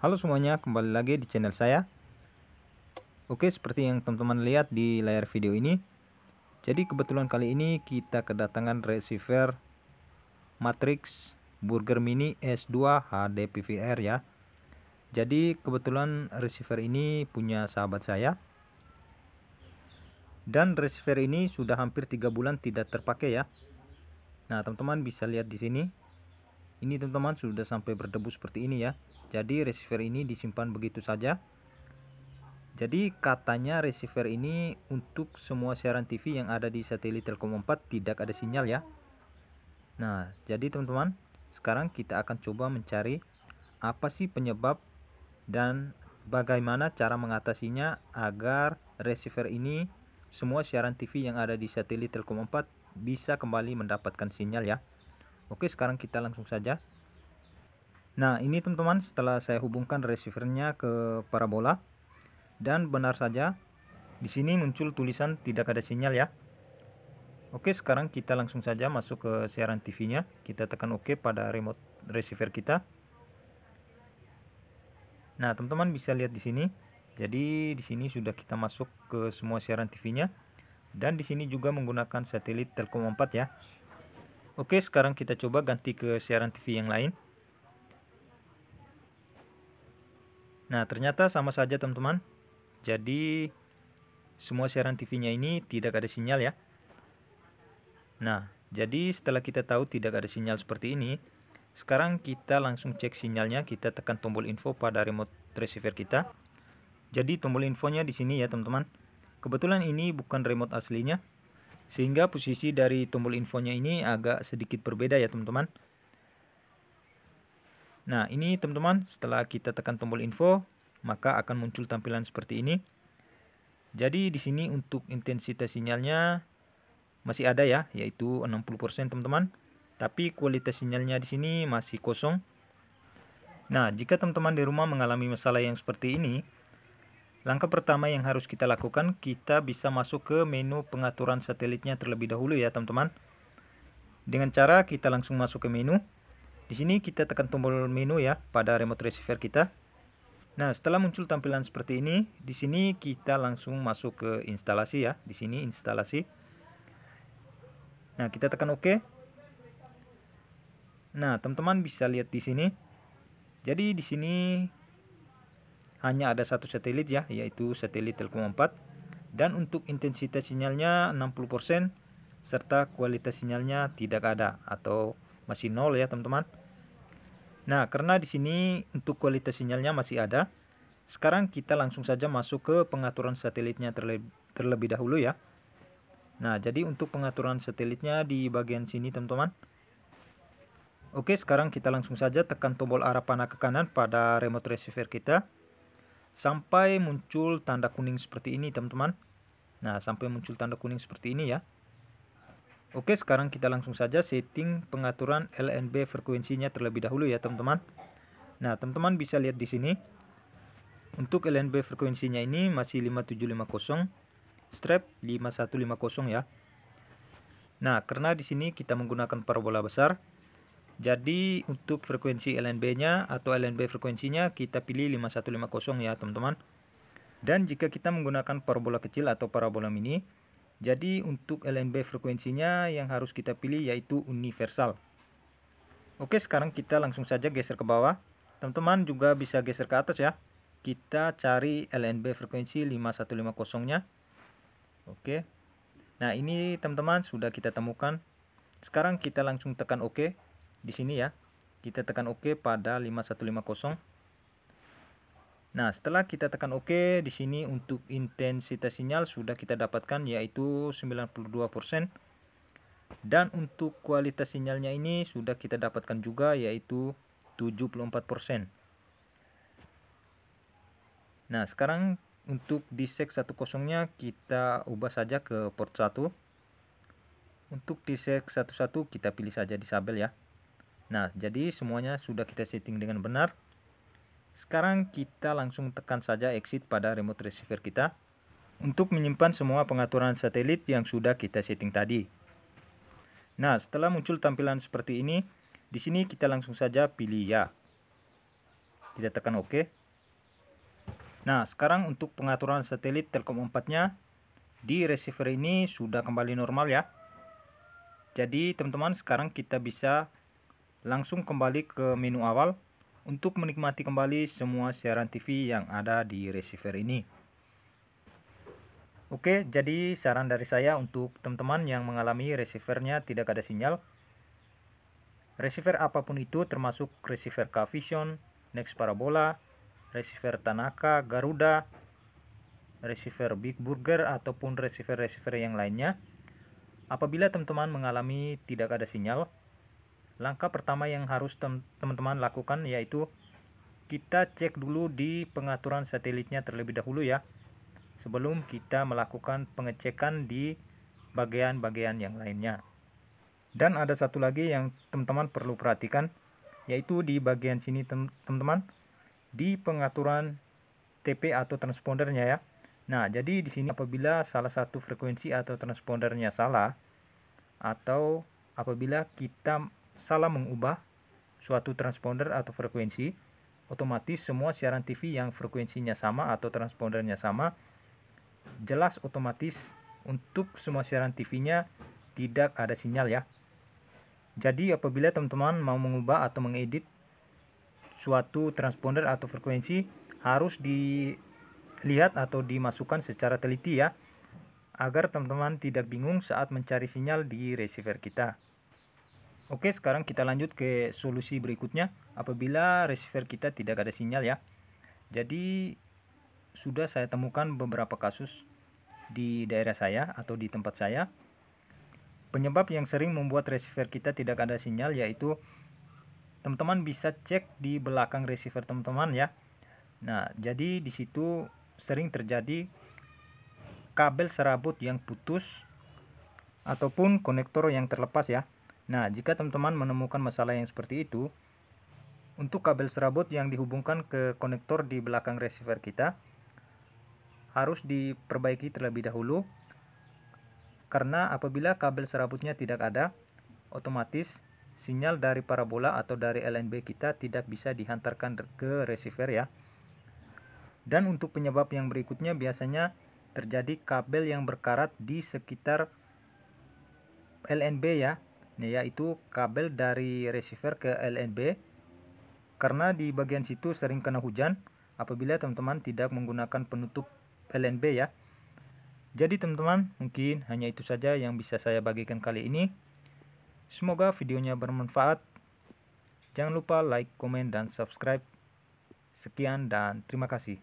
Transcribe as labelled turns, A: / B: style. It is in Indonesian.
A: Halo semuanya, kembali lagi di channel saya. Oke, seperti yang teman-teman lihat di layar video ini. Jadi kebetulan kali ini kita kedatangan receiver Matrix Burger Mini S2 HD PVR ya. Jadi kebetulan receiver ini punya sahabat saya. Dan receiver ini sudah hampir 3 bulan tidak terpakai ya. Nah, teman-teman bisa lihat di sini. Ini teman-teman sudah sampai berdebu seperti ini ya. Jadi receiver ini disimpan begitu saja. Jadi katanya receiver ini untuk semua siaran TV yang ada di satelit Telkom 4 tidak ada sinyal ya. Nah, jadi teman-teman, sekarang kita akan coba mencari apa sih penyebab dan bagaimana cara mengatasinya agar receiver ini semua siaran TV yang ada di satelit Telkom 4 bisa kembali mendapatkan sinyal ya. Oke, sekarang kita langsung saja. Nah, ini teman-teman, setelah saya hubungkan receivernya ke parabola dan benar saja di sini muncul tulisan tidak ada sinyal ya. Oke, sekarang kita langsung saja masuk ke siaran TV-nya. Kita tekan OK pada remote receiver kita. Nah, teman-teman bisa lihat di sini. Jadi di sini sudah kita masuk ke semua siaran TV-nya. Dan di sini juga menggunakan satelit Telkom 4 ya. Oke, sekarang kita coba ganti ke siaran TV yang lain. Nah, ternyata sama saja teman-teman. Jadi semua siaran TV-nya ini tidak ada sinyal ya. Nah, jadi setelah kita tahu tidak ada sinyal seperti ini, sekarang kita langsung cek sinyalnya. Kita tekan tombol info pada remote receiver kita. Jadi tombol infonya di sini ya teman-teman. Kebetulan ini bukan remote aslinya, sehingga posisi dari tombol infonya ini agak sedikit berbeda ya teman-teman. Nah, ini teman-teman, setelah kita tekan tombol info, maka akan muncul tampilan seperti ini. Jadi di sini untuk intensitas sinyalnya masih ada ya, yaitu 60% teman-teman. Tapi kualitas sinyalnya di sini masih kosong. Nah, jika teman-teman di rumah mengalami masalah yang seperti ini, langkah pertama yang harus kita lakukan, kita bisa masuk ke menu pengaturan satelitnya terlebih dahulu ya teman-teman. Dengan cara kita langsung masuk ke menu. Di sini kita tekan tombol menu ya pada remote receiver kita. Nah, setelah muncul tampilan seperti ini, di sini kita langsung masuk ke instalasi ya. Di sini instalasi. Nah, kita tekan OK. Nah, teman-teman bisa lihat di sini. Jadi di sini hanya ada satu satelit ya, yaitu satelit Telkom 4. Dan untuk intensitas sinyalnya 60%, serta kualitas sinyalnya tidak ada atau masih nol ya teman-teman. Nah, karena di sini untuk kualitas sinyalnya masih ada, sekarang kita langsung saja masuk ke pengaturan satelitnya terlebih dahulu ya. Nah, jadi untuk pengaturan satelitnya di bagian sini teman-teman. Oke, sekarang kita langsung saja tekan tombol arah panah ke kanan pada remote receiver kita. Sampai muncul tanda kuning seperti ini teman-teman. Nah, sampai muncul tanda kuning seperti ini ya. Oke, sekarang kita langsung saja setting pengaturan LNB frekuensinya terlebih dahulu ya teman-teman. Nah, teman-teman bisa lihat di sini. Untuk LNB frekuensinya ini masih 5750, strap 5150 ya. Nah, karena di sini kita menggunakan parabola besar, jadi untuk frekuensi LNB-nya atau LNB frekuensinya kita pilih 5150 ya teman-teman. Dan jika kita menggunakan parabola kecil atau parabola mini, jadi untuk LNB frekuensinya yang harus kita pilih yaitu universal. Oke, sekarang kita langsung saja geser ke bawah. Teman-teman juga bisa geser ke atas ya. Kita cari LNB frekuensi 5150-nya. Oke. Nah, ini teman-teman sudah kita temukan. Sekarang kita langsung tekan OK di sini ya. Kita tekan OK pada 5150. Nah, setelah kita tekan OK di sini untuk intensitas sinyal sudah kita dapatkan yaitu 92%. Dan untuk kualitas sinyalnya ini sudah kita dapatkan juga yaitu 74%. Nah, sekarang untuk di sek 10-nya kita ubah saja ke port 1. Untuk di sek 11 kita pilih saja disable ya. Nah, jadi semuanya sudah kita setting dengan benar. Sekarang kita langsung tekan saja exit pada remote receiver kita untuk menyimpan semua pengaturan satelit yang sudah kita setting tadi. Nah, setelah muncul tampilan seperti ini, di sini kita langsung saja pilih ya. kita tekan OK. Nah, sekarang untuk pengaturan satelit Telkom 4-nya di receiver ini sudah kembali normal ya. Jadi teman-teman, sekarang kita bisa langsung kembali ke menu awal untuk menikmati kembali semua siaran TV yang ada di receiver ini. Oke, jadi saran dari saya untuk teman-teman yang mengalami receivernya tidak ada sinyal. Receiver apapun itu termasuk receiver K-Vision, Next Parabola, receiver Tanaka, Garuda, receiver Big Burger ataupun receiver-receiver yang lainnya. Apabila teman-teman mengalami tidak ada sinyal, langkah pertama yang harus teman-teman lakukan yaitu kita cek dulu di pengaturan satelitnya terlebih dahulu ya, sebelum kita melakukan pengecekan di bagian-bagian yang lainnya. Dan ada satu lagi yang teman-teman perlu perhatikan, yaitu di bagian sini teman-teman, di pengaturan TP atau transpondernya ya. Nah, jadi di sini apabila salah satu frekuensi atau transpondernya salah, atau apabila kita salah mengubah suatu transponder atau frekuensi, otomatis semua siaran TV yang frekuensinya sama atau transpondernya sama, jelas otomatis untuk semua siaran TV-nya tidak ada sinyal ya. Jadi apabila teman-teman mau mengubah atau mengedit suatu transponder atau frekuensi, harus dilihat atau dimasukkan secara teliti ya, agar teman-teman tidak bingung saat mencari sinyal di receiver kita. Oke, sekarang kita lanjut ke solusi berikutnya apabila receiver kita tidak ada sinyal ya. Jadi sudah saya temukan beberapa kasus di daerah saya atau di tempat saya. Penyebab yang sering membuat receiver kita tidak ada sinyal yaitu teman-teman bisa cek di belakang receiver teman-teman ya. Nah, jadi di situ sering terjadi kabel serabut yang putus ataupun konektor yang terlepas ya. Nah, jika teman-teman menemukan masalah yang seperti itu, untuk kabel serabut yang dihubungkan ke konektor di belakang receiver kita harus diperbaiki terlebih dahulu, karena apabila kabel serabutnya tidak ada, otomatis sinyal dari parabola atau dari LNB kita tidak bisa dihantarkan ke receiver ya. Dan untuk penyebab yang berikutnya biasanya terjadi kabel yang berkarat di sekitar LNB ya, yaitu kabel dari receiver ke LNB, karena di bagian situ sering kena hujan apabila teman-teman tidak menggunakan penutup LNB ya. Jadi teman-teman, mungkin hanya itu saja yang bisa saya bagikan kali ini. Semoga videonya bermanfaat. Jangan lupa like, komen, dan subscribe. Sekian dan terima kasih.